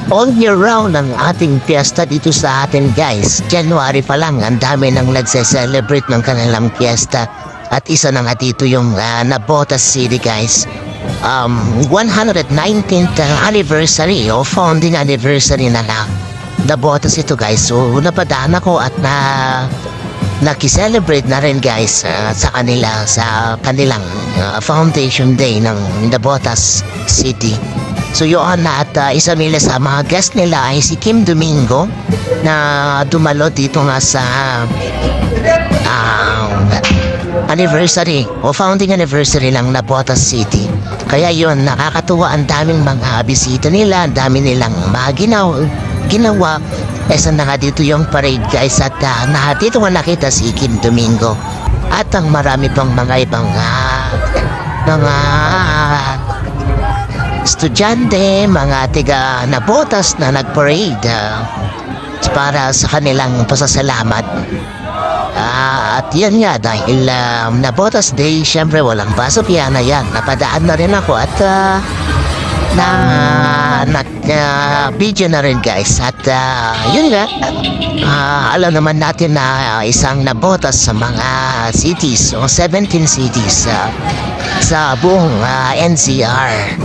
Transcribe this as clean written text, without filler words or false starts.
All year round ang ating piyesta dito sa atin guys. January pa lang, ang dami nang nagse-celebrate ng kanilang piyesta. At isa na nga dito yung Navotas City guys. 119th anniversary o founding anniversary na lang. Navotas ito guys. So napadaan ako at nakiselebrate na rin guys sa kanilang foundation day ng Navotas City. So yun at isa nila sa mga guest nila ay si Kim Domingo na dumalo dito nga sa anniversary o founding anniversary lang na Navotas City. Kaya yun, nakakatuwa, ang daming mga bisita nila, ang dami nilang mga ginawa. Esa na nga dito yung parade guys at dito nga nakita si Kim Domingo at ang marami pang mga ibang mga estudyante, mga tiga Navotas na nagparade para sa kanilang pasasalamat. At yan nga dahil Navotas Day, syempre walang pasok yan na yan. Napadaan na rin ako at video na rin guys. At yun nga, alam naman natin na isang Navotas sa mga cities o 17 cities sa buong NCR.